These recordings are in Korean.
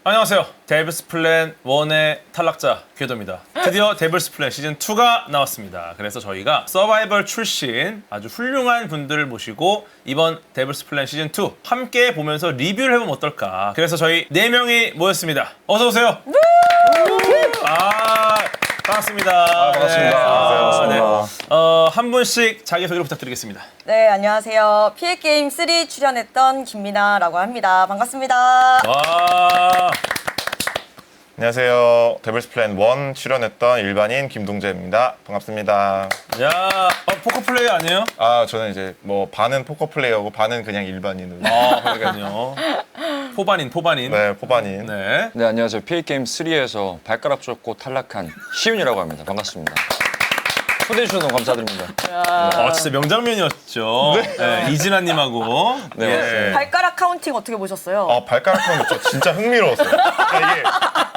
안녕하세요. 데블스 플랜 1의 탈락자 궤도입니다. 드디어 데블스 플랜 시즌 2가 나왔습니다. 그래서 저희가 서바이벌 출신 아주 훌륭한 분들을 모시고 이번 데블스 플랜 시즌 2 함께 보면서 리뷰를 해보면 어떨까. 그래서 저희 4명이 모였습니다. 어서 오세요. 반갑습니다. 반갑습니다. 네. 한 분씩 자기소개를 부탁드리겠습니다. 네, 안녕하세요. 피해게임 3 출연했던 김미나라고 합니다. 반갑습니다. 와. 안녕하세요. 데블스 플랜 1 출연했던 일반인 김동재입니다. 반갑습니다. 야, 포커 플레이어 아니에요? 저는 이제 뭐 반은 포커 플레이어고 반은 그냥 일반인으로. 그러니까요. 포반인. 네, 포반인. 네. 네, 안녕하세요. PA게임 3에서 발가락 쫓고 탈락한 시윤이라고 합니다. 반갑습니다. 초대해 주셔서 너무 감사드립니다. 진짜 명장면이었죠. 네, 이진아님하고. 네, 발가락 카운팅 어떻게 보셨어요? 발가락 하는 거 진짜 흥미로웠어요. 그러니까 이게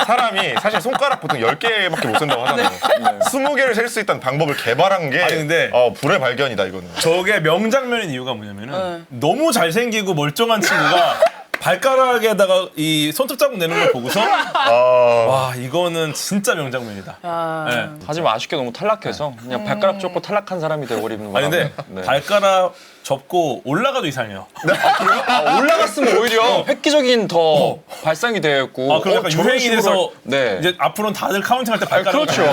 사람이 사실 손가락 보통 10개밖에 못 쓴다고 하잖아요. 20개를 셀 수 있다는 방법을 개발한 게 아니, 근데 불의 발견이다, 이거는. 저게 명장면인 이유가 뭐냐면은 너무 잘생기고 멀쩡한 친구가 발가락에다가 이 손톱 자국 내는 걸 보고서 와, 이거는 진짜 명장면이다. 네. 하지만 아쉽게 너무 탈락해서 그냥 발가락 쫓고 탈락한 사람이 되어버리는 거예요. 아니 근데 네. 발가락 접고 올라가도 이상해요. 올라갔으면 오히려 획기적인 더 발상이 되었고 그럼 약간 저런 유행이 돼서 식으로- 네. 이제 앞으로는 다들 카운팅할 때 발가락. 그렇죠.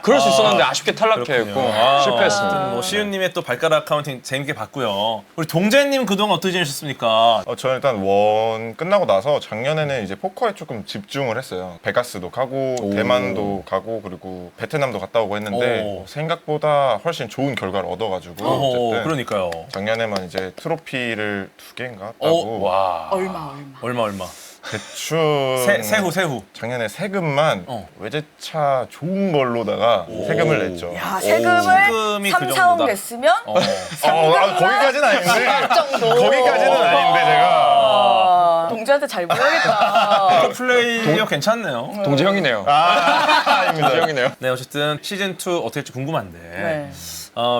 그럴 수 있었는데 아쉽게 탈락했고 실패했습니다. 뭐 시윤님의 또 발가락 카운팅 재밌게 봤고요. 우리 동재님 그동안 어떻게 지내셨습니까? 저는 일단 원 끝나고 나서 작년에는 이제 포커에 조금 집중을 했어요. 베가스도 가고 대만도 가고 그리고 베트남도 갔다 오고 했는데 생각보다 훨씬 좋은 결과를 얻어가지고 어쨌든 그러니까요. 작년에만 이제 트로피를 2개인가 따고 와. 얼마. 대충 세후. 작년에 세금만 외제차 좋은 걸로다가 세금을 냈죠. 야, 세금이 세금을 그 3, 정도다. 4억 냈으면 거기까지는 아닌데 정도. 거기까지는 아닌데 제가 동재한테 잘 보여야겠다. 플레이어 괜찮네요. 동재 형이네요. 아닙니다. 동재 형이네요. 네, 어쨌든 시즌 2 어떻게 될지 궁금한데 네.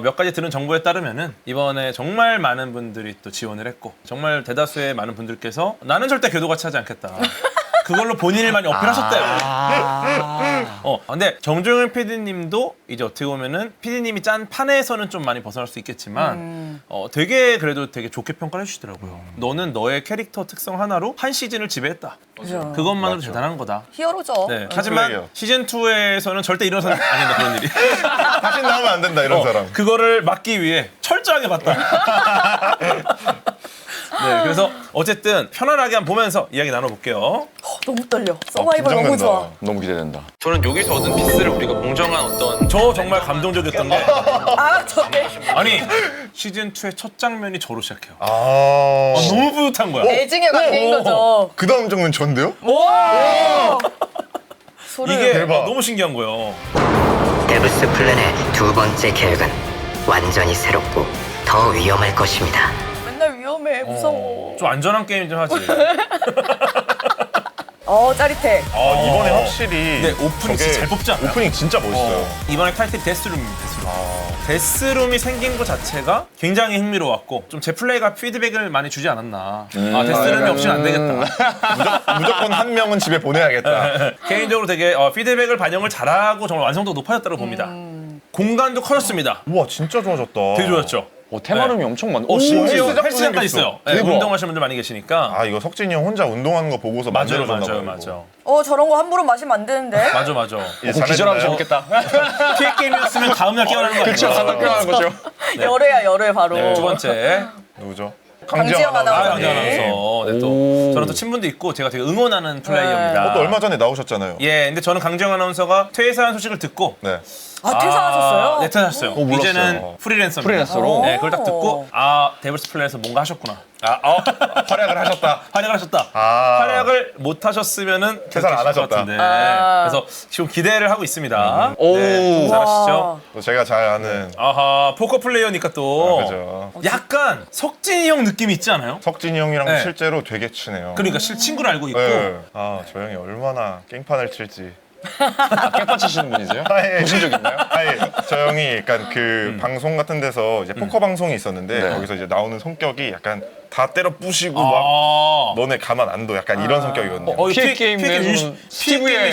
몇 가지 들은 정보에 따르면은 이번에 정말 많은 분들이 또 지원을 했고 정말 대다수의 많은 분들께서 나는 절대 궤도 같이 하지 않겠다. 그걸로 본인을 많이 어필하셨대요. 근데 정종현 PD님도 이제 어떻게 보면은 PD님이 짠 판에서는 좀 많이 벗어날 수 있겠지만 되게 그래도 되게 좋게 평가를 해주시더라고요. 너는 너의 캐릭터 특성 하나로 한 시즌을 지배했다. 그죠. 그것만으로 맞죠. 대단한 거다. 히어로죠. 네. 하지만 플레이어. 시즌 2에서는 절대 일어서는 안 된다 그런 일이. 다시 나오면 안 된다 이런 사람. 그거를 막기 위해 철저하게 봤다. 네, 그래서 어쨌든 편안하게 한번 보면서 이야기 나눠볼게요. 너무 떨려. 서바이벌 너무 긴장된다. 좋아. 너무 기대된다. 저는 여기서 얻은 피스를 우리가 공정한 어떤 저 정말 감동적이었던 게 저게 아니 시즌 2의 첫 장면이 저로 시작해요. 너무 너무 뿌듯한 거야. 애증의 관계인 거죠. 그 다음 장면 전데요? 소름. 이게 대박. 너무 신기한 거예요. 데브스 플랜의 두 번째 계획은 완전히 새롭고 더 위험할 것입니다. 맨날 위험해. 무서워. 좀 안전한 게임 좀 하지. 짜릿해. 이번에 확실히 네, 오프닝 진짜 잘 뽑지 않아요? 오프닝 진짜 멋있어요. 이번에 타이틀이 데스룸입니다. 데스룸이 생긴 것 자체가 굉장히 흥미로웠고 좀 제 플레이가 피드백을 많이 주지 않았나. 데스룸이 없이는 안 되겠다. 무조건 한 명은 집에 보내야겠다. 개인적으로 되게 피드백을 반영을 잘하고 정말 완성도가 높아졌다고 봅니다. 공간도 커졌습니다. 우와 진짜 좋아졌다. 되게 좋았죠. 테마룸이 엄청 많네. 심지어 헬스장도 헬스장까지 생겼어. 있어요. 네, 대박. 운동하시는 분들 많이 계시니까. 이거 석진이 형 혼자 운동하는 거 보고서 만들어줬나 봐요. 맞아. 저런 거 함부로 마시면 안 되는데. 맞아. 기절하면 재밌겠다. 피해 게임이었으면 다음날 깨어나는 거 아니에요? 그렇죠. 하는 거죠. 열애야, 열애 바로. 네, 두 번째. 누구죠? 강지영 아나운서. 강재 아나운서. 네, 또 저는 또 친분도 있고 제가 되게 응원하는 플레이어입니다. 또 얼마 전에 나오셨잖아요. 예, 근데 저는 강재영 아나운서가 퇴사한 소식을 듣고 네. 퇴사하셨어요? 네, 퇴사하셨어요. 몰랐어요. 이제는 프리랜서입니다. 프리랜서로? 네, 그걸 딱 듣고 데블스 플랜에서 뭔가 하셨구나. 활약을 하셨다. 활약을 하셨다. 활약을 못 하셨으면은 퇴사를 안 그렇게 하셨다. 하실 것 같은데. 그래서 지금 기대를 하고 있습니다. 오. 네, 잘하시죠? 또 제가 잘 아는 아하, 포커 플레이어니까 또 그죠. 약간 석진이 형 느낌이 있지 않아요? 석진이 형이랑 네. 실제로 되게 친해요. 그러니까 친구를 알고 있고 네. 저 형이 얼마나 깽판을 칠지. 깨판 치시는 분이세요? 보신 적 있나요? 저 형이 약간 그 방송 같은 데서 이제 포커 방송이 있었는데 네. 거기서 이제 나오는 성격이 약간 다 때려 부시고 아. 막 너네 가만 안 둬. 약간 이런 성격이거든요. 피해 게임 내에서는 스티브의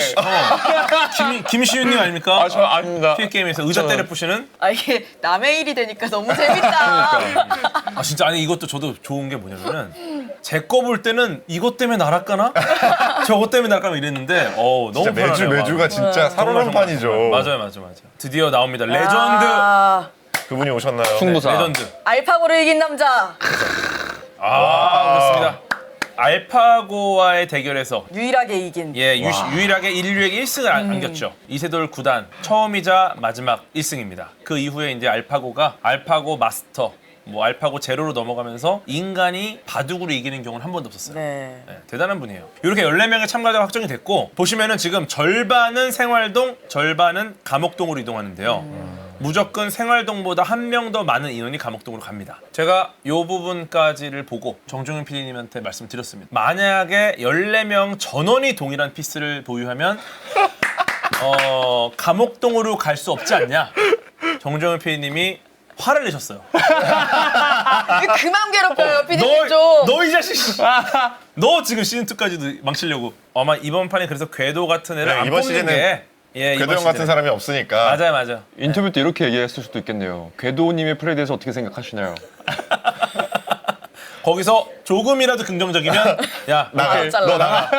김시윤님 아닙니까? 아, 저 아닙니다. 피해 게임에서 의자 때려 부시는. 아 이게 남의 일이 되니까 너무 재밌다. 아 진짜 아니 이것도 저도 좋은 게 뭐냐면은 제 거 볼 때는 이것 때문에 날아가나? 저것 때문에 날아가나 이랬는데 너무 진짜 편하네요. 매주가 진짜 살얼음판이죠. 맞아요. 드디어 나옵니다. 레전드. 아, 그분이 오셨나요? 승부사. 레전드. 알파고를 이긴 남자 그렇습니다. 알파고와의 대결에서 유일하게 이긴. 유일하게 인류에게 1승을 안겼죠. 이세돌 9단 처음이자 마지막 1승입니다. 그 이후에 이제 알파고가 알파고 마스터, 알파고 제로로 넘어가면서 인간이 바둑으로 이기는 경우는 한 번도 없었어요. 네. 네, 대단한 분이에요. 이렇게 14명의 참가자가 확정이 됐고 보시면은 지금 절반은 생활동, 절반은 감옥동으로 이동하는데요. 무조건 생활동보다 한 명 더 많은 인원이 감옥동으로 갑니다. 제가 이 부분까지를 보고 정종윤 PD님한테 말씀드렸습니다. 만약에 14명 전원이 동일한 피스를 보유하면 감옥동으로 갈 수 없지 않냐? 정종윤 PD님이 화를 내셨어요. 그만 괴롭혀요 피디님 좀. 너 이 자식! 너 지금 시즌2까지도 망치려고. 아마 이번 판에 그래서 궤도 같은 애를 네, 안 이번 뽑는 시즌은 게 궤도 형 같은 사람이 없으니까. 맞아요. 인터뷰 때 이렇게 얘기했을 수도 있겠네요. 궤도님의 플레이에 대해서 어떻게 생각하시나요? 거기서 조금이라도 긍정적이면 야 나가. 잘라. 너 나가.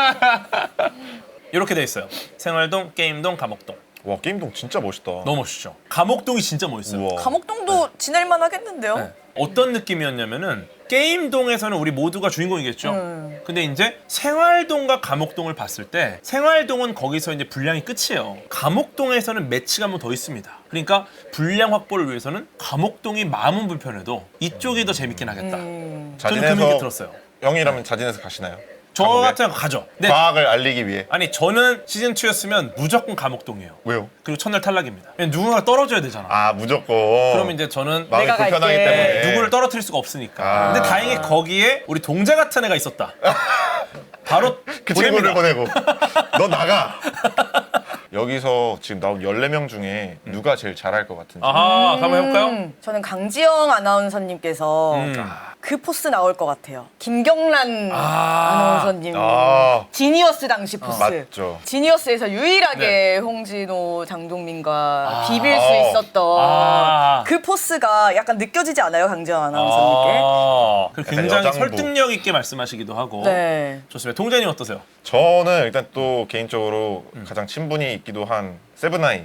이렇게 돼 있어요. 생활동, 게임동, 감옥동. 와 게임동 진짜 멋있다. 너무 멋있죠. 감옥동이 진짜 멋있어요. 우와. 감옥동도 지낼만 하겠는데요. 네. 어떤 느낌이었냐면은 게임동에서는 우리 모두가 주인공이겠죠. 근데 이제 생활동과 감옥동을 봤을 때 생활동은 거기서 이제 분량이 끝이에요. 감옥동에서는 매치가 한 번 더 있습니다. 그러니까 분량 확보를 위해서는 감옥동이 마음은 불편해도 이쪽이 더 재밌긴 하겠다. 저는 그 자진해서 생각이 들었어요. 형이라면 자진해서 가시나요? 저 감옥에? 같은 거 가죠. 근데 과학을 알리기 위해. 아니 저는 시즌 2였으면 무조건 감옥동이에요. 왜요? 그리고 첫날 탈락입니다. 왜냐면 누군가 떨어져야 되잖아. 아 무조건. 그러면 이제 저는 마음이 내가 불편하기 갈게. 때문에. 누구를 떨어뜨릴 수가 없으니까. 아. 근데 다행히 거기에 우리 동자 같은 애가 있었다. 바로 그 보냅니다. 친구를 보내고 너 나가. 여기서 지금 나온 14명 중에 누가 제일 잘할 것 같은지. 아하, 한번 해볼까요? 저는 강지영 아나운서님께서 그 포스 나올 것 같아요. 김경란 아나운서님. 아 지니어스 당시 포스. 맞죠. 지니어스에서 유일하게 네. 홍진호, 장동민과 비빌 수 있었던 그 포스가 약간 느껴지지 않아요, 강지영 아나운서님께? 그리고 굉장히 여장부. 설득력 있게 말씀하시기도 하고. 네. 좋습니다. 동자님 어떠세요? 저는 일단 또 개인적으로 가장 친분이 있기도 한 세븐아이.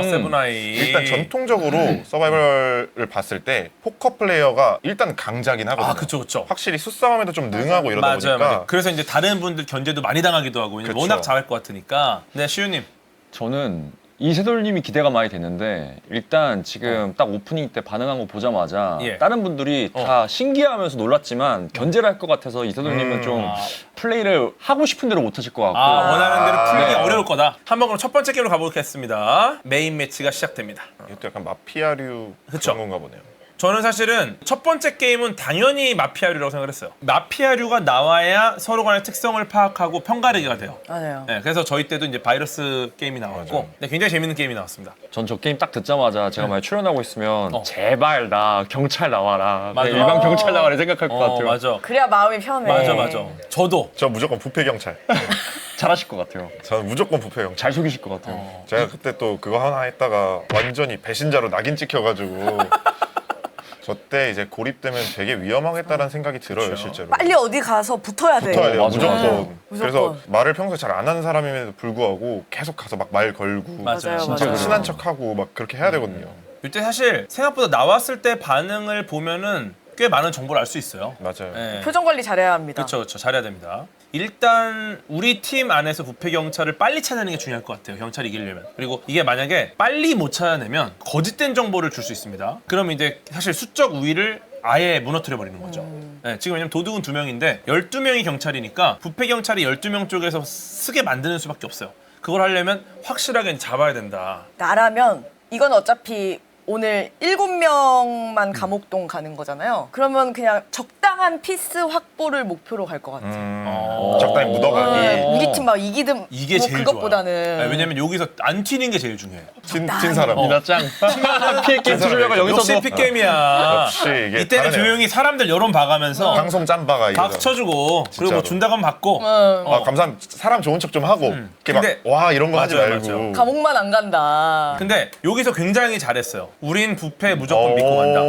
세븐아이. 일단 전통적으로 서바이벌을 봤을 때 포커 플레이어가 일단 강자긴 하거든요. 그쵸. 확실히 수싸움에도 좀 능하고 이러다 보니까 맞아요. 그래서 이제 다른 분들 견제도 많이 당하기도 하고 그쵸. 워낙 잘할 것 같으니까. 네, 시우님. 저는 이세돌님이 기대가 많이 됐는데 일단 지금 딱 오프닝 때 반응한 거 보자마자 예. 다른 분들이 다 신기해하면서 놀랐지만 견제를 할 것 같아서 이세돌님은 좀 플레이를 하고 싶은 대로 못 하실 것 같고 원하는 대로 풀기 네. 어려울 거다. 한번 그럼 첫 번째 게임으로 가보겠습니다. 메인 매치가 시작됩니다. 이것도 약간 마피아류 그쵸. 그런 건가 보네요. 저는 사실은 첫 번째 게임은 당연히 마피아류라고 생각을 했어요. 마피아류가 나와야 서로 간의 특성을 파악하고 편가르기가 돼요. 맞아요. 네, 그래서 저희 때도 이제 바이러스 게임이 나왔고 맞아요. 네, 굉장히 재밌는 게임이 나왔습니다. 전 저 게임 딱 듣자마자 제가 만약 출연하고 있으면 제발 나 경찰 나와라 맞아. 그냥 일반 경찰 나와라 생각할 것 같아요. 맞아. 그래야 마음이 편해. 맞아. 저도. 저 무조건 부패 경찰. 잘하실 것 같아요. 저는 무조건 부패 경찰. 잘 속이실 것 같아요. 제가 그때 또 그거 하나 했다가 완전히 배신자로 낙인 찍혀가지고 저 때 이제 고립되면 되게 위험하겠다라는 생각이 들어요, 실제로. 빨리 어디 가서 붙어야 돼. 붙어야 돼요, 맞아. 무조건. 무조건. 그래서 말을 평소에 잘 안 하는 사람임에도 불구하고 계속 가서 막 말 걸고 맞아요, 진짜 맞아요. 그래요. 친한 척하고 막 그렇게 해야 되거든요. 이때 사실 생각보다 나왔을 때 반응을 보면은 꽤 많은 정보를 알 수 있어요. 맞아요. 네. 표정 관리 잘해야 합니다. 그렇죠. 잘해야 됩니다. 일단 우리 팀 안에서 부패 경찰을 빨리 찾아내는 게 중요할 것 같아요. 경찰이 이기려면. 그리고 이게 만약에 빨리 못 찾아내면 거짓된 정보를 줄 수 있습니다. 그럼 이제 사실 수적 우위를 아예 무너뜨려 버리는 거죠. 네, 지금 왜냐면 도둑은 2명인데 12명이 경찰이니까 부패 경찰이 12명 쪽에서 쓰게 만드는 수밖에 없어요. 그걸 하려면 확실하게 잡아야 된다. 나라면 이건 어차피 오늘 7명만 감옥동 가는 거잖아요. 그러면 그냥 적당한 피스 확보를 목표로 갈 것 같아. 적당히 묻어가기. 우리 팀 막 이기든 이게 뭐 제일 그것보다는. 좋아요. 아니, 왜냐면 여기서 안 튀는 게 제일 중요해. 친 사람. 짱. 피해 게임 수준가 여기서 역시 픽게임이야. 역시 이게 이때는 다르네요. 조용히 사람들 여론 봐가면서 방송 짬바가 이거. 박수 쳐주고 그리고 뭐 진짜로. 준다고 하면 받고 아, 감사합니다. 사람 좋은 척 좀 하고. 이렇게 근데- 막, 와, 이런 거 하지 맞아요, 말고. 맞아요. 감옥만 안 간다. 근데 여기서 굉장히 잘했어요. 우린 부패 무조건 믿고 간다.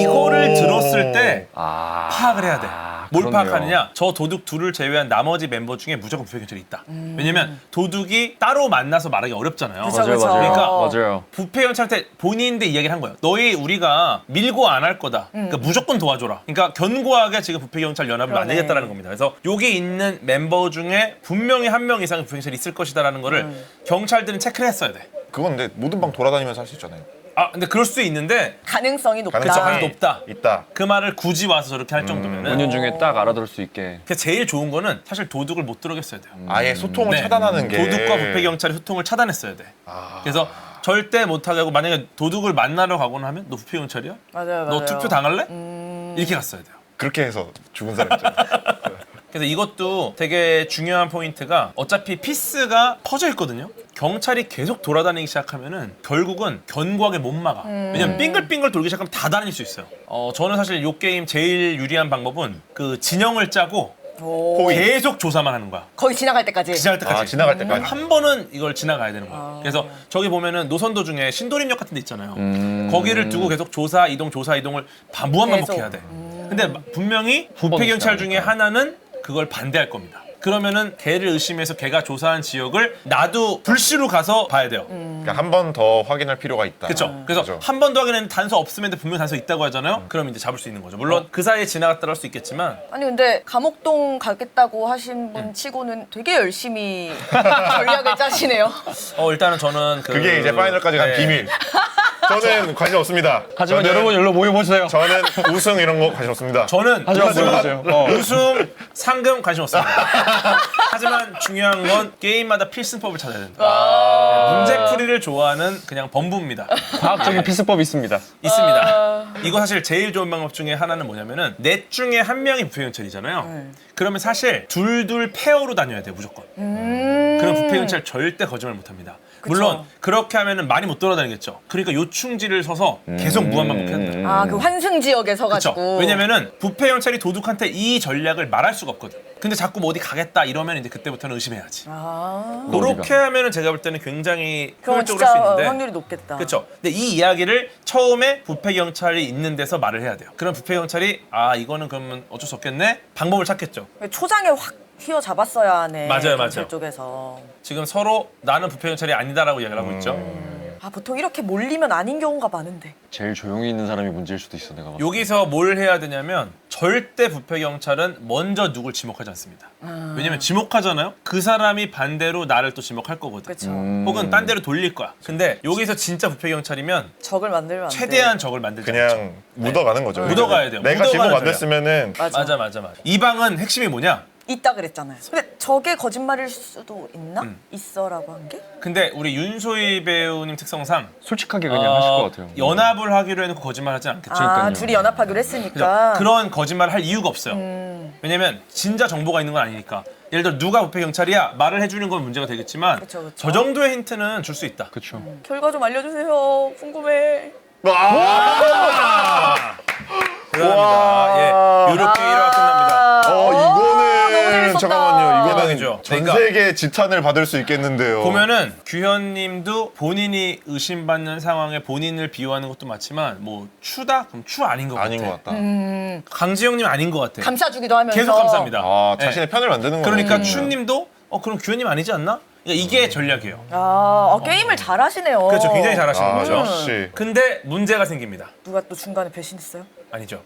이거를 들었을 때 파악을 해야 돼. 뭘 그렇네요. 파악하느냐? 저 도둑 둘을 제외한 나머지 멤버 중에 무조건 부패 경찰이 있다. 왜냐면 도둑이 따로 만나서 말하기 어렵잖아요. 그쵸, 맞아요, 그쵸. 맞아요. 그러니까 맞아요. 부패 경찰한테 본인인데 이야기를 한 거예요. 너희 우리가 밀고 안 할 거다. 그러니까 무조건 도와줘라. 그러니까 견고하게 지금 부패 경찰 연합을 그러네. 만들겠다라는 겁니다. 그래서 여기 있는 멤버 중에 분명히 한 명 이상의 부패 경찰이 있을 것이다라는 거를 경찰들은 체크를 했어야 돼. 그건 근데 모든 방 돌아다니면서 할 수 있잖아요. 아 근데 그럴 수 있는데 가능성이 높다. 가능성이 높다. 있다. 그 말을 굳이 와서 저렇게 할 정도면은 본인 중에 딱 알아들을 수 있게. 그래서 제일 좋은 거는 사실 도둑을 못 들어겠어야 돼요. 아예 소통을 네. 차단하는 게. 도둑과 부패 경찰이 소통을 차단했어야 돼. 그래서 절대 못하게 하고 만약에 도둑을 만나러 가거나 하면 너 부패 경찰이야? 맞아요, 너 맞아요. 투표 당할래? 이렇게 갔어야 돼요. 그렇게 해서 죽은 사람 있잖아요. 그래서 이것도 되게 중요한 포인트가 어차피 피스가 퍼져 있거든요. 경찰이 계속 돌아다니기 시작하면은 결국은 견고하게 못 막아. 왜냐면 빙글빙글 돌기 시작하면 다 다닐 수 있어요. 저는 사실 이 게임 제일 유리한 방법은 그 진영을 짜고 계속 조사만 하는 거야. 거의 지나갈 때까지. 지나갈 때까지. 아, 지나갈 때까지. 한 번은 이걸 지나가야 되는 거야. 그래서 저기 보면은 노선도 중에 신도림역 같은 데 있잖아요. 거기를 두고 계속 조사 이동을 무한 반복해야 돼. 근데 분명히 부패 경찰 중에 하나는 그걸 반대할 겁니다. 그러면은 걔를 의심해서 걔가 조사한 지역을 나도 불시로 가서 봐야 돼요. 그러니까 한 번 더 확인할 필요가 있다. 그렇죠. 그래서 그죠. 한 번 더 확인했는데 단서 없으면 분명 단서 있다고 하잖아요. 그럼 이제 잡을 수 있는 거죠. 물론 그 사이에 지나갔다 할 수 있겠지만 아니 근데 감옥동 가겠다고 하신 분 치고는 되게 열심히 전략을 짜시네요. 일단은 저는 그게 이제 파이널까지 간 네. 비밀. 저는 관심 없습니다. 하지만 저는- 여러분 여기로 모여보세요. 저는 우승 이런 거 관심 없습니다. 저는 하지만 모여보세요. 우승, 상금 관심 없습니다. 하지만 중요한 건 게임마다 필승법을 찾아야 된다. 문제풀이를 좋아하는 그냥 범부입니다. 과학적인 피스법이 있습니다. 있습니다. 이거 사실 제일 좋은 방법 중에 하나는 뭐냐면은 넷 중에 한 명이 부패 경찰이잖아요. 그러면 사실 둘둘 페어로 다녀야 돼요, 무조건. 그럼 부패 경찰 절대 거짓말 못 합니다. 물론 그렇게 하면은 많이 못 돌아다니겠죠. 그러니까 요충지를 서서 계속 무한 반복해야 된다. 아 그 환승 지역에 그렇죠. 서가지고. 왜냐면은 부패 경찰이 도둑한테 이 전략을 말할 수가 없거든. 근데 자꾸 뭐 어디 가겠다 이러면 이제 그때부터는 의심해야지. 그렇게 하면은 제가 볼 때는 굉장히 그럼 효율적으로 할 수 진짜 있는데. 확률이 높겠다. 그렇죠. 근데 이 이야기를 처음에 부패 경찰이 있는 데서 말을 해야 돼요. 그럼 부패 경찰이 이거는 그러면 어쩔 수 없겠네. 방법을 찾겠죠. 초장에 확 휘어잡았어야 하네. 맞아요, 경찰 맞아요. 쪽에서. 지금 서로 나는 부패 경찰이 아니다라고 이야기를 하고 있죠. 아 보통 이렇게 몰리면 아닌 경우가 많은데. 제일 조용히 있는 사람이 문제일 수도 있어, 내가 봤을 때. 여기서 뭘 해야 되냐면 절대 부패 경찰은 먼저 누굴 지목하지 않습니다. 왜냐면 지목하잖아요. 그 사람이 반대로 나를 또 지목할 거거든. 그렇죠. 혹은 딴 데로 돌릴 거야. 근데 여기서 진짜 부패 경찰이면 적을 만들면 안 돼. 최대한 적을 만들지 않죠. 그냥 묻어가는 거죠. 묻어가야 돼요. 내가 지목 묻어가는 안 됐으면은 맞아. 이 방은 핵심이 뭐냐? 있다 그랬잖아요. 근데 저게 거짓말일 수도 있나? 있어라고 한 게? 근데 우리 윤소희 배우님 특성상 솔직하게 그냥 하실 것 같아요. 연합을 하기로 해놓고 거짓말하지 않겠죠. 아 그러니까요. 둘이 연합하기로 했으니까. 그런 거짓말을 할 이유가 없어요. 왜냐면 진짜 정보가 있는 건 아니니까. 예를 들어 누가 부패 경찰이야 말을 해주는 건 문제가 되겠지만 그쵸. 저 정도의 힌트는 줄 수 있다. 그렇죠. 결과 좀 알려주세요. 궁금해. 그렇습니다. 예, 이렇게 1화가 끝납니다. 너무 이거는 재밌었다. 잠깐만요. 이거는 대박이죠. 전 그러니까 세계 지탄을 받을 수 있겠는데요. 보면은 규현님도 본인이 의심받는 상황에 본인을 비유하는 것도 맞지만 뭐 추다? 그럼 추 아닌 것 같아. 아닌 것 같다. 강지영님 아닌 것 같아. 감싸주기도 하면서. 계속 감사합니다. 자신의 편을 만드는 거예요. 그러니까 추님도 그럼 규현님 아니지 않나? 그러니까 이게 전략이에요. 게임을 잘하시네요. 그렇죠. 굉장히 잘하시는 거죠. 역시. 근데 문제가 생깁니다. 누가 또 중간에 배신했어요? 아니죠.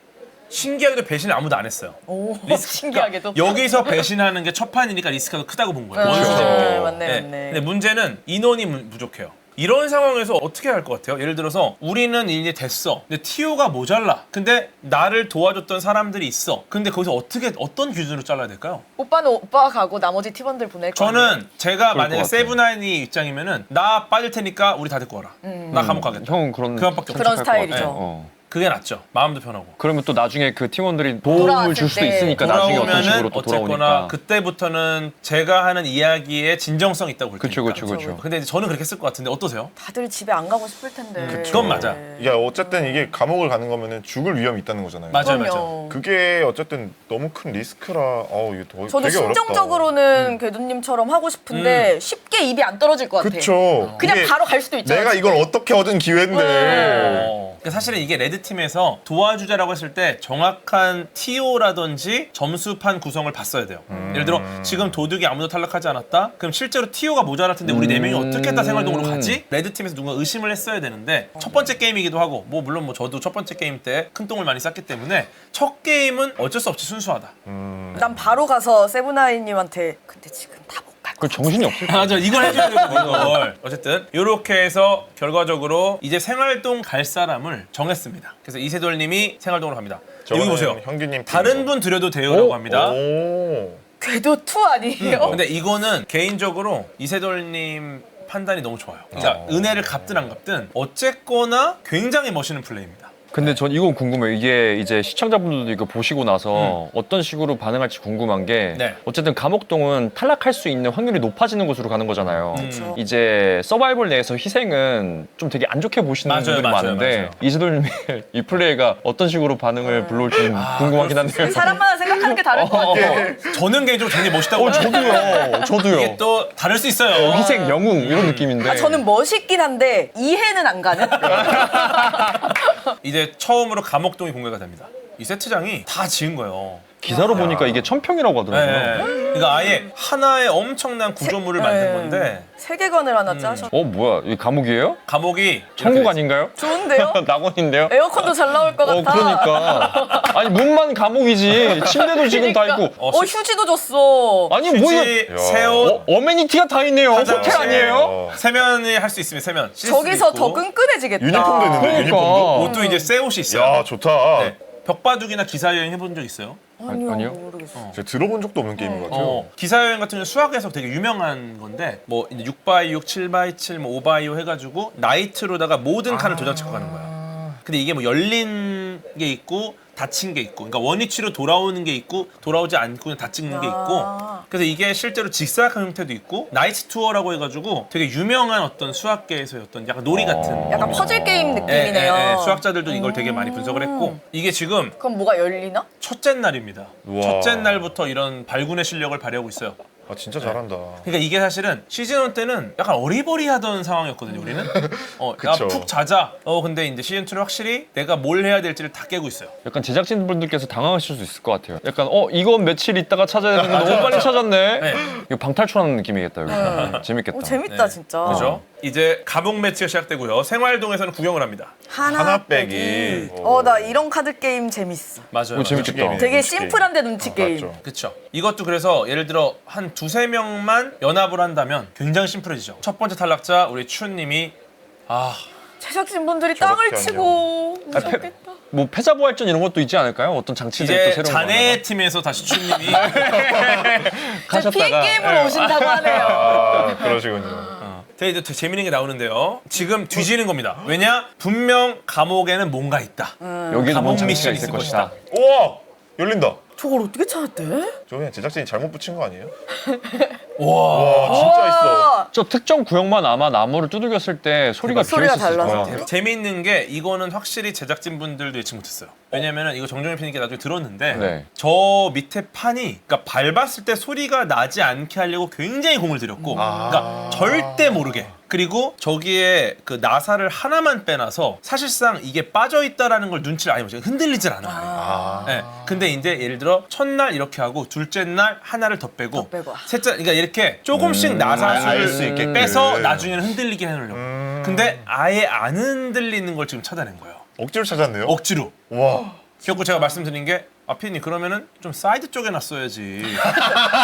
신기하게도 배신을 아무도 안 했어요. 오, 그러니까 신기하게도. 여기서 배신하는 게 첫 판이니까 리스크가 크다고 본 거예요. 네, 원수적으로. 맞네. 근데 문제는 인원이 부족해요. 이런 상황에서 어떻게 할 것 같아요? 예를 들어서 우리는 이제 됐어. 근데 티오가 모자라. 근데 나를 도와줬던 사람들이 있어. 근데 거기서 어떤 기준으로 잘라야 될까요? 오빠는 오빠 가고 나머지 팀원들 보낼 거 아니에요? 저는 제가 것 만약에 같아요. 세븐나인이 입장이면은 나 빠질 테니까 우리 다 데리고 와라. 나 감옥 가겠다. 형은 그런 그것밖에 없죠. 그런 선택할 것 스타일이죠. 같아요. 어. 그게 낫죠. 마음도 편하고. 그러면 또 나중에 그 팀원들이 도움을 돌아왔을 줄 수도 때 있으니까 나중에 어떤 돌아오면은 식으로 또 어쨌거나 돌아오니까. 그때부터는 제가 하는 이야기에 진정성이 있다고 볼 그쵸, 테니까. 그쵸, 그쵸. 근데 이제 저는 그렇게 했을 것 같은데 어떠세요? 다들 집에 안 가고 싶을 텐데. 그건 맞아. 야 어쨌든 이게 감옥을 가는 거면은 죽을 위험이 있다는 거잖아요. 맞아요, 그럼요. 맞아요. 그게 어쨌든 너무 큰 리스크라 이게 저도 되게 어렵다. 심정적으로는 궤도님처럼 하고 싶은데 쉽게 입이 안 떨어질 것 같아. 그쵸. 그냥 이게 바로 갈 수도 있잖아. 내가 이걸 어떻게 얻은 기회인데. 그러니까 사실은 이게 레드팀에서 도와주자라고 했을 때 정확한 TO라든지 점수판 구성을 봤어야 돼요. 예를 들어 지금 도둑이 아무도 탈락하지 않았다? 그럼 실제로 TO가 모자랄 텐데 우리 4명이 어떻게 다 생활동으로 가지? 레드팀에서 누가 의심을 했어야 되는데 첫 번째 게임이기도 하고 물론 저도 첫 번째 게임 때 큰 똥을 많이 쌌기 때문에 첫 게임은 어쩔 수 없이 순수하다. 난 바로 가서 세븐나인님한테 근데 지금 다 못 갈 그 거야. 정신이 없을 거야. 맞아, 이걸 해줘야 되거든, 이걸. 어쨌든 이렇게 해서 결과적으로 이제 생활동 갈 사람을 정했습니다. 그래서 이세돌님이 생활동으로 갑니다. 여기 보세요. 현규님 다른 분 드려도 돼요라고 합니다. 오. 궤도 2 아니에요? 근데 이거는 개인적으로 이세돌님 판단이 너무 좋아요. 그러니까 은혜를 갚든 안 갚든 어쨌거나 굉장히 멋있는 플레이입니다. 근데 전 이거 궁금해요. 이게 이제 시청자분들도 이거 보시고 나서 어떤 식으로 반응할지 궁금한 게 네. 어쨌든 감옥동은 탈락할 수 있는 확률이 높아지는 곳으로 가는 거잖아요. 그쵸. 이제 서바이벌 내에서 희생은 좀 되게 안 좋게 보시는 맞아요, 분들이 맞아요, 많은데 맞아요. 이세돌님의 이 플레이가 어떤 식으로 반응을 불러올지 궁금하긴 한데요. 사람마다 생각하는 게 다를 것 같아. 저는 개인적으로 굉장히 멋있다고 봐요. 저도요. 이게 또 다를 수 있어요. 희생, 영웅 이런 느낌인데. 아, 저는 멋있긴 한데 이해는 안 가는? 이제 처음으로 감옥동이 공개가 됩니다. 이 세트장이 다 지은 거예요. 기사로 보니까 이게 천평이라고 하더라고요. 네. 그러니까 아예 하나의 엄청난 구조물을 만든 네. 건데 세계관을 하나 짜셔. 뭐야? 이 감옥이에요? 감옥이 천국 이렇게 아닌가요? 좋은데요? 낙원인데요? 에어컨도 잘 나올 것 같아. 그러니까. 아니 문만 감옥이지. 침대도 지금 다 그러니까. 있고. 휴지도 줬어. 아니 뭐야? 휴지, 새옷, 어메니티가 다 있네요. 화장실. 호텔 아니에요? 세면이 할 수 있으면 세면. 씻을 수도 저기서 있고. 더 끈끈해지겠다. 유니폼도 있는데 그러니까. 유니폼도. 옷도 이제 새 옷이 있어요. 야 좋다. 네. 벽바둑이나 기사여행 해본 적 있어요? 아니요. 모르겠어. 제가 들어본 적도 없는 게임인 것 같아요. 기사여행 같은 경우는 수학에서 되게 유명한 건데 뭐 이제 6x6, 7x7, 뭐 5x5 해가지고 나이트로다가 모든 칸을 도장 찍고 가는 거야. 근데 이게 뭐 열린 게 있고 닫힌 게 있고, 그러니까 원위치로 돌아오는 게 있고 돌아오지 않고 그냥 다 찍는 게 있고, 그래서 이게 실제로 직사각형 형태도 있고 나이트 투어라고 해가지고 되게 유명한 어떤 수학계에서의 어떤 약간 놀이 같은 약간 퍼즐 게임 느낌이네요. 수학자들도 이걸 되게 많이 분석을 했고, 이게 지금 그럼 뭐가 열리나? 첫째 날입니다. 우와. 첫째 날부터 이런 발군의 실력을 발휘하고 있어요. 아 진짜 잘한다. 그러니까 이게 사실은 시즌 1 때는 약간 어리버리하던 상황이었거든요, 우리는. 야, 그쵸. 푹 자자. 근데 이제 시즌 2는 확실히 내가 뭘 해야 될지를 다 깨고 있어요. 약간 제작진분들께서 당황하실 수 있을 것 같아요. 약간 이건 며칠 있다가 찾아야 되는데 너무 빨리 찾았네. 네. 이거 방탈출하는 느낌이겠다 여기. 재밌겠다. 재밌다 네. 진짜. 그죠? 이제 감옥 매치가 시작되고요. 생활동에서는 구경을 합니다. 하나 빼기. 나 이런 카드 게임 재밌어. 맞아요. 오, 재밌겠다. 게임이네, 되게 눈치 게임. 심플한데 눈치 게임. 맞죠. 그쵸. 이것도 그래서 예를 들어 한 두세 명만 연합을 한다면 굉장히 심플해지죠. 첫 번째 탈락자 우리 추님이 제작진분들이 저렇게 땅을 하네요. 치고 무섭겠다. 뭐 패자부활전 이런 것도 있지 않을까요? 어떤 장치들이 또 이제 새로운 자네 팀에서 다시 추님이 저 피해 게임으로 오신다고 하네요. 아 그러시군요. 되게 이제 재밌는 게 나오는데요. 지금 뒤지는 겁니다. 왜냐? 분명 감옥에는 뭔가 있다. 여기도 감옥 뭔 장치가 미션이 있을 있을 것이다. 우와 열린다. 저걸 어떻게 찾았대? 저 그냥 제작진이 잘못 붙인 거 아니에요? 와. 와 진짜 있어. 저 특정 구역만 아마 나무를 두들겼을 때 소리가 소리가 비어 있을 달라서. 거예요. 재미있는 게 이거는 확실히 제작진분들도 예측 못했어요. 왜냐면은 이거 정정현 PD님께 나중에 들었는데 네. 저 밑에 판이 그러니까 밟았을 때 소리가 나지 않게 하려고 굉장히 공을 들였고, 그러니까 절대 모르게. 그리고 저기에 그 나사를 하나만 빼놔서 사실상 이게 빠져 있다라는 걸 눈치를 아예 보죠. 흔들리질 않아요. 네. 근데 이제 예를 들어 첫날 이렇게 하고 둘째 날 하나를 더 빼고, 셋째, 그러니까 이렇게 조금씩 알 수 나사수를 있게끔. 빼서 나중에는 흔들리게 해놓으려고. 근데 아예 안 흔들리는 걸 지금 찾아낸 거예요. 억지로 찾았네요. 억지로. 와. 그래서 제가 말씀드린 게 피디님 그러면은 좀 사이드 쪽에 놨어야지.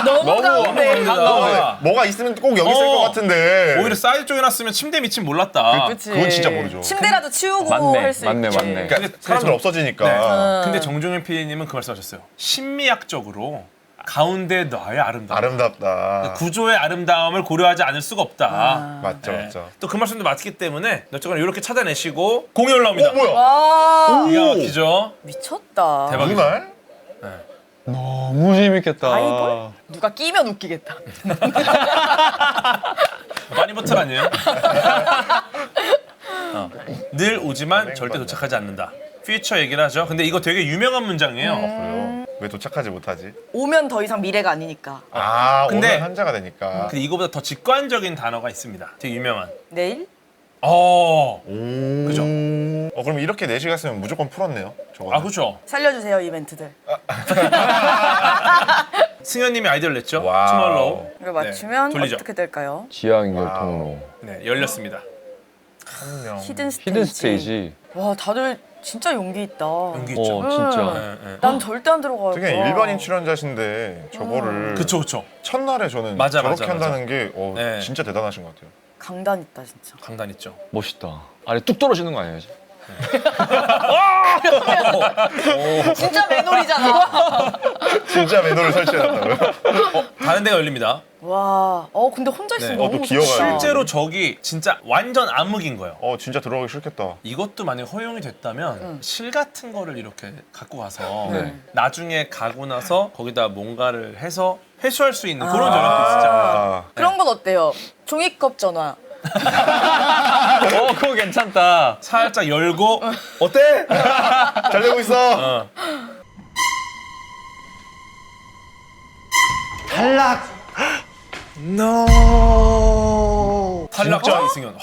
너무 가운데. 가운데다. 뭐가 있으면 꼭 여기 있을 것 같은데. 오히려 사이드 쪽에 놨으면 침대 밑은 몰랐다. 그치. 그건 진짜 모르죠. 침대라도 치우고 맞네, 할 수 맞네, 있지. 맞네. 그러니까 사람들 없어지니까. 근데 정종현 PD님은 그 말씀하셨어요. 심미학적으로 가운데 놔야 아름다워. 아름답다. 구조의 아름다움을 고려하지 않을 수가 없다. 맞죠, 네. 맞죠. 또 그 말씀도 맞기 때문에 어쨌거나 이렇게 찾아내시고 공이 올라옵니다. 뭐야? 와, 기가 막히죠. 미쳤다. 대박이죠. 정말? 너무 재밌겠다. 바이벌? 누가 끼면 웃기겠다. 마니버틀 아니에요? 늘 오지만 절대 도착하지 않는다. 퓨처 얘기를 하죠. 근데 이거 되게 유명한 문장이에요. 그래요? 왜 도착하지 못하지? 오면 더 이상 미래가 아니니까. 근데- 오늘 한자가 되니까. 근데 이거보다 더 직관적인 단어가 있습니다. 되게 유명한. 내일? 그죠? 그럼 이렇게 4시간 쓰면 무조건 풀었네요. 저거. 그죠. 살려주세요, 이벤트들. 승현님이 아이디어를 냈죠. 와우. 투멀로우. 이걸 맞추면 돌리죠. 어떻게 될까요? 지하연결 통로. 네, 열렸습니다. 한 명. 히든 스테이지. 히든 스테이지. 와, 다들 진짜 용기 있다. 용기 있죠. 진짜. 네, 네. 난 절대 안 들어갈 되게 거야. 일반인 출연자신데 저거를 그쵸, 그쵸. 첫날에 저는 맞아, 저렇게 맞아, 한다는 게 네. 진짜 대단하신 것 같아요. 강단 있다, 진짜. 강단 있죠. 멋있다. 아래 뚝 떨어지는 거 아니에요? 이제? 진짜 매놀이잖아. 진짜 매너를 설치해놨다고요? 다른 데가 열립니다. 와, 근데 혼자 있으면 네. 너무 또 무섭다. 기어가요. 실제로 저기 진짜 완전 암흑인 거예요. 진짜 들어가기 싫겠다. 이것도 만약에 허용이 됐다면 실 같은 거를 이렇게 갖고 가서 네. 나중에 가고 나서 거기다 뭔가를 해서 회수할 수 있는 그런 전략도 있지 않을까. 그런 건 어때요? 종이컵 전화. 그거 괜찮다. 살짝 열고 어때? 잘 되고 있어. 탈락자 이승현.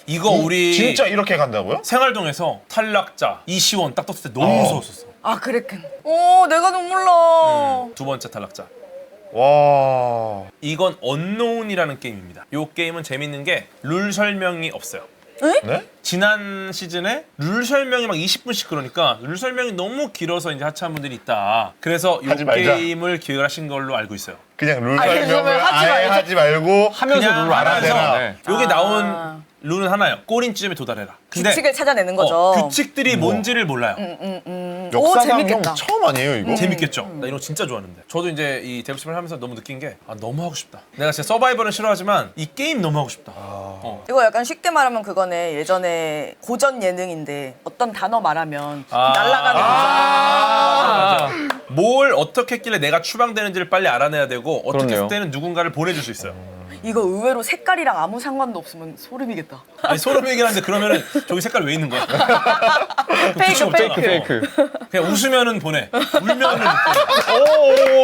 이거 우리 진짜 이렇게 간다고요? 생활동에서 탈락자 이시원 딱 떴을 때 너무 무서웠었어. 아, 그랬군. 내가 눈물 나. 두 번째 탈락자. 와. 이건 언노운이라는 게임입니다. 이 게임은 재밌는 게 룰 설명이 없어요. 네? 지난 시즌에 룰 설명이 막 20분씩 그러니까 룰 설명이 너무 길어서 이제 하차한 분들이 있다. 그래서 이 하지 말자. 게임을 기획하신 걸로 알고 있어요. 그냥 룰 아니, 설명을 하지 아예 말자. 하지 말고 하면서 그냥 룰을 알아야 하면서 되나? 네. 여기 아. 나온 룰은 하나예요. 골인 지점에 도달해라. 근데 규칙을 찾아내는 거죠. 규칙들이 뭔지를 몰라요. 역사상 재밌겠다. 형 처음 아니에요 이거? 재밌겠죠? 나 이런 거 진짜 좋아하는데. 저도 이제 이 데블스를 하면서 너무 느낀 게 너무 하고 싶다. 내가 진짜 서바이벌은 싫어하지만 이 게임 너무 하고 싶다. 이거 약간 쉽게 말하면 그거네. 예전에 고전 예능인데 어떤 단어 말하면 날아가는 맞아. 뭘 어떻게 했길래 내가 추방되는지를 빨리 알아내야 되고 어떻게 그렇네요. 했을 때는 누군가를 보내줄 수 있어요. 이거 의외로 색깔이랑 아무 상관도 없으면 소름이겠다. 아니 소름 얘기를 하는데 그러면은 저기 색깔 왜 있는 거야? 페이크, 없잖아. 페이크. 그냥 웃으면은 보내. 울면은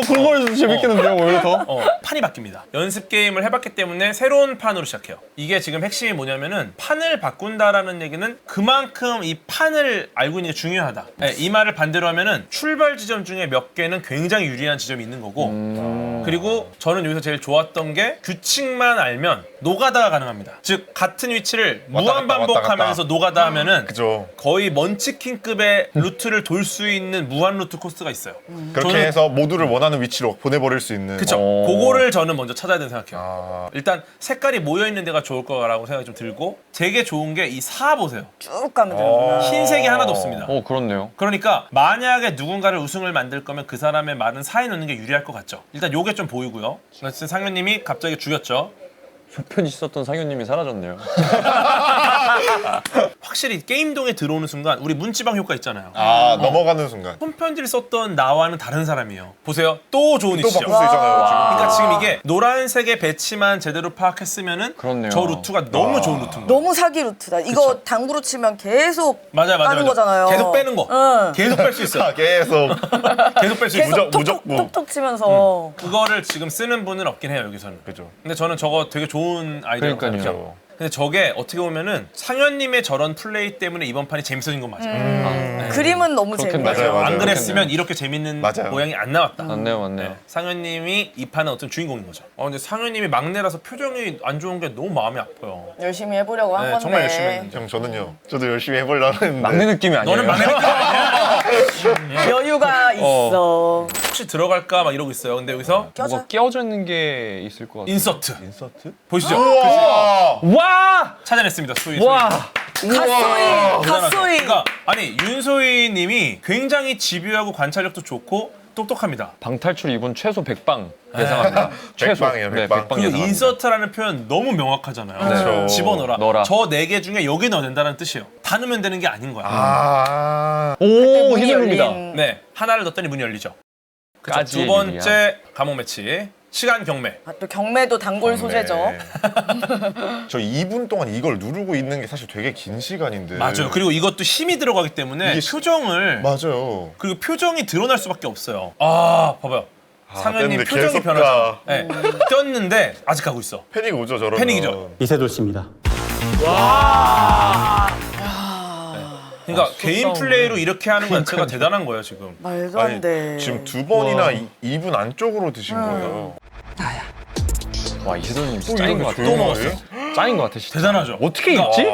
그런 거에서 재밌겠는데요, 오히려 더? 판이 바뀝니다. 연습 게임을 해봤기 때문에 새로운 판으로 시작해요. 이게 지금 핵심이 뭐냐면은 판을 바꾼다라는 얘기는 그만큼 이 판을 알고 있는 게 중요하다. 네, 이 말을 반대로 하면은 출발 지점 중에 몇 개는 굉장히 유리한 지점이 있는 거고 그리고 저는 여기서 제일 좋았던 게 규칙만 알면 노가다가 가능합니다. 즉 같은 위치를 왔다 갔다, 무한반복하면서 왔다 노가다 하면은 그죠. 거의 먼치킨급의 루트를 돌 수 있는 무한 루트 코스가 있어요. 그렇게 저는- 해서 모두를 원하는 위치로 보내버릴 수 있는. 그쵸. 어. 그거를 저는 먼저 찾아야 된다고 생각해요. 아, 일단 색깔이 모여있는 데가 좋을 거라고 생각이 좀 들고 되게 좋은 게 이 사 보세요. 쭉 가면 되는구나. 흰색이 하나도 없습니다. 그렇네요. 그러니까 만약에 누군가를 우승을 만들 거면 그 사람의 말은 사에 넣는 게 유리할 것 같죠. 일단 요게 좀 보이고요. 어쨌든 상현님이 갑자기 죽였죠. 편히 있었던 상현님이 사라졌네요. 확실히 게임동에 들어오는 순간 우리 문지방 효과 있잖아요. 넘어가는 순간. 손편지를 썼던 나와는 다른 사람이에요. 보세요. 또 좋은 또 위치죠. 바꿀 수 있잖아요. 지금. 그러니까 지금 이게 노란색의 배치만 제대로 파악했으면은 그렇네요. 저 루트가 너무 좋은 루트인 거예요. 너무 사기 루트다. 이거 그쵸. 당구로 치면 계속 맞아요. 까는 거잖아요. 계속 빼는 거. 응. 계속 뺄 수 있어요. 계속 계속 뺄 수 있어요. 계속 무조건. 톡톡톡 치면서 그거를 지금 쓰는 분은 없긴 해요, 여기서는. 그죠. 근데 저는 저거 되게 좋은 아이디어라고 그러니까요. 생각해요. 근데 저게 어떻게 보면은 상현님의 저런 플레이 때문에 이번 판이 재밌어진 건 맞아요. 그림은 너무 그렇겠네요. 재밌어요. 맞아요. 안 그랬으면 이렇게 재밌는 맞아요. 모양이 안 나왔다. 맞네요. 네, 상현님이 이 판은 어떤 주인공인 거죠. 근데 상현님이 막내라서 표정이 안 좋은 게 너무 마음이 아파요. 열심히 해보려고 한 네, 건데. 정말 열심히 했는데. 형 저는요. 저도 열심히 해보려고 했는데. 막내 느낌이 아니에요. 너는 막내니까 아니야. 여유가 있어. 혹시 들어갈까 막 이러고 있어요. 근데 여기서 껴줘. 뭐가 끼워져 있는 게 있을 것 같아요. 인서트 인서트? 보시죠. 우와! 와! 찾아냈습니다. 수희. 와! 갓소이, 갓소이. 그러니까 아니 윤소희님이 굉장히 집요하고 관찰력도 좋고 똑똑합니다. 방탈출 이분 최소 100방 예상합니다. 최소. 백방이에요, 네, 백방. 100방 그 예상합니다. 인서트라는 표현 너무 명확하잖아요. 그렇죠. 집어넣어라. 넣어라. 저 4개 중에 여기 넣어낸다는 뜻이에요. 다 넣으면 되는 게 아닌 거야. 아. 오, 문이 히든룸이다. 열린- 네, 하나를 넣었더니 문이 열리죠. 그쵸? 까지의 두 번째 감옥 매치 시간 경매. 아, 또 경매도 단골 소재죠. 네. 저 2분 동안 이걸 누르고 있는 게 사실 되게 긴 시간인데. 맞아요. 그리고 이것도 힘이 들어가기 때문에 이게 표정을 맞아요. 그리고 표정이 드러날 수밖에 없어요. 아, 봐봐요. 상현님 떴는데 표정이 계속 변하죠. 가. 네, 떴는데 아직 가고 있어. 패닉 오죠 저러면. 패닉이죠. 이세돌 씨입니다. 그러니까 개인 플레이로 이렇게 하는 건 자체가 대단한 거예요 지금. 말도 안 아니, 돼. 지금 2번이나 2분 안쪽으로 드신 거예요. 와, 이세돌님 또 진짜 짱인 것 이런 같아. 거 먹었어요. 짱인 것 같아, 진짜. 대단하죠. 어떻게 그러니까 읽지?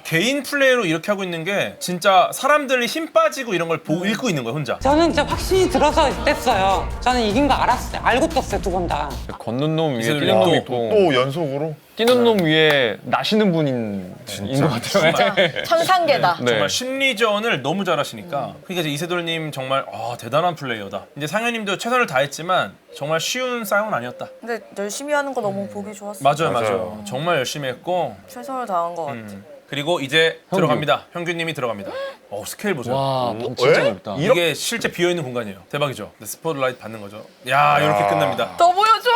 개인 플레이로 이렇게 하고 있는 게 진짜 사람들이 힘 빠지고 이런 걸 보고 읽고 있는 거예요 혼자. 저는 진짜 확신이 들어서 뗐어요. 저는 이긴 거 알았어요. 알고 떴어요, 두 번 다. 걷는 놈 위에 이세돌 뛰는 놈 또- 있고 또 연속으로? 뛰는 놈 위에 나시는 분인 것 같아요. 천상계다. 네. 정말 심리전을 너무 잘하시니까. 그러니까 이제 이세돌님 정말 대단한 플레이어다. 이제 상현님도 최선을 다했지만 정말 쉬운 싸움은 아니었다. 근데 열심히 하는 거 너무 보기 좋았어. 맞아요, 맞아요. 맞아요. 정말 열심히 했고. 최선을 다한 것 같아. 그리고 이제 들어갑니다. 형규님이 들어갑니다. 스케일 보세요. 와, 방 진짜 왜? 넓다. 이게 실제 비어 있는 공간이에요. 대박이죠. 근데 스포트라이트 받는 거죠. 야, 이렇게 끝납니다. 더 보여줘!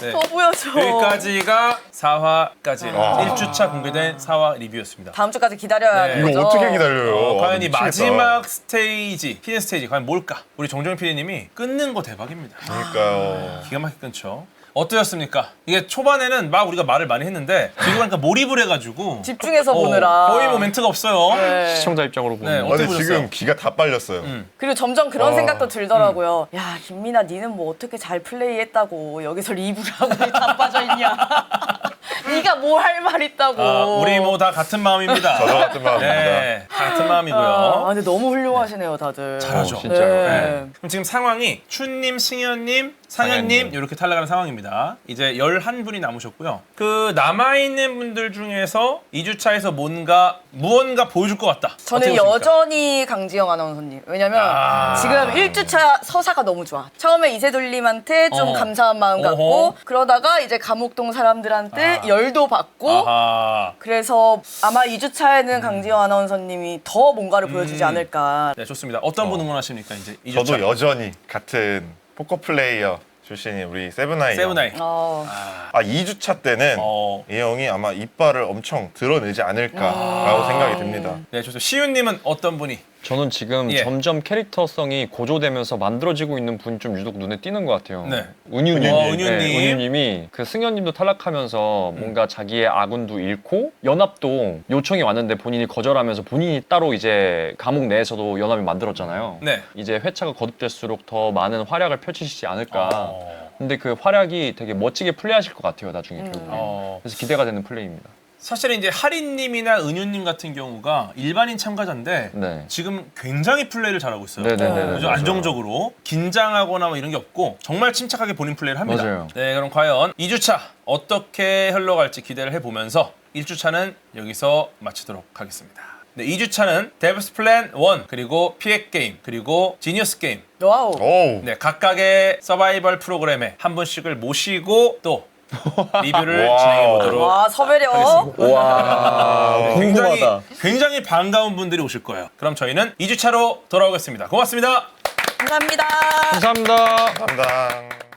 네. 더 보여줘! 여기까지가 4화까지 아. 1주차 공개된 4화 리뷰였습니다. 다음 주까지 기다려야 네. 하는 거죠. 이거 어떻게 기다려요? 과연 이 미치겠다. 마지막 스테이지, 히든 스테이지 과연 뭘까? 우리 정정 PD님이 끊는 거 대박입니다. 그러니까요. 기가 막히게 끊죠. 어떠셨습니까? 이게 초반에는 막 우리가 말을 많이 했는데 지금 그러니까 몰입을 해가지고 집중해서 보느라. 거의 뭐 멘트가 없어요. 네. 시청자 입장으로 네, 보면 어떻게 근데 보셨어요? 지금 기가 다 빨렸어요. 그리고 점점 그런 어. 생각도 들더라고요. 야, 김민아, 니는 뭐 어떻게 잘 플레이했다고 여기서 리뷰를 하고 다 빠져있냐. 네가 뭐 할 말 있다고. 우리 뭐 다 같은 마음입니다. 저도 같은 마음입니다. 네, 같은 마음이고요. 아, 근데 너무 훌륭하시네요, 다들. 잘하죠. 진짜로. 네. 그럼 지금 상황이 춘님, 승현님, 상현님 이렇게 탈락하는 상황입니다. 이제 11분이 남으셨고요. 그 남아있는 분들 중에서 2주차에서 무언가 보여줄 것 같다. 저는 어떻게 보십니까? 여전히 강지영 아나운서님. 왜냐면 지금 1주차 서사가 너무 좋아. 처음에 이세돌님한테 좀 감사한 마음 갖고 어허. 그러다가 이제 감옥동 사람들한테 열도 받고 아하. 그래서 아마 2주차에는 강지영 아나운서님이 더 뭔가를 보여주지 않을까. 네, 좋습니다. 어떤 분 응원하십니까? 이제 2주차. 저도 여전히 같은 포커 플레이어 출신인 우리 세븐아이. 세븐아이. 어. 2주차 때는 어. 이 형이 아마 이빨을 엄청 드러내지 않을까라고 생각이 듭니다. 네, 좋습니다. 시윤님은 어떤 분이? 저는 지금 예. 점점 캐릭터성이 고조되면서 만들어지고 있는 분이 좀 유독 눈에 띄는 것 같아요. 네. 은유님. 은유님. 네, 은유님이 그 승현님도 탈락하면서 뭔가 자기의 아군도 잃고 연합도 요청이 왔는데 본인이 거절하면서 본인이 따로 이제 감옥 내에서도 연합이 만들었잖아요. 네. 이제 회차가 거듭될수록 더 많은 활약을 펼치시지 않을까. 어. 근데 그 활약이 되게 멋지게 플레이하실 것 같아요, 나중에 결국에. 그래서 기대가 되는 플레이입니다. 사실은 이제 하린님이나 은유님 같은 경우가 일반인 참가자인데 네. 지금 굉장히 플레이를 잘하고 있어요. 네네네. 그죠? 안정적으로 긴장하거나 뭐 이런 게 없고 정말 침착하게 본인 플레이를 합니다. 맞아요. 네, 그럼 과연 2주차 어떻게 흘러갈지 기대를 해보면서 1주차는 여기서 마치도록 하겠습니다. 네, 2주차는 데블스 플랜 1 그리고 피해 게임 그리고 지니어스 게임 와우. 오우. 네, 각각의 서바이벌 프로그램에 한 분씩을 모시고 또 리뷰를 와. 진행해 보도록 와, 서배력. 와, 굉장히 반가운 분들이 오실 거예요. 그럼 저희는 2주차로 돌아오겠습니다. 고맙습니다. 감사합니다. 감사합니다. 감사합니다.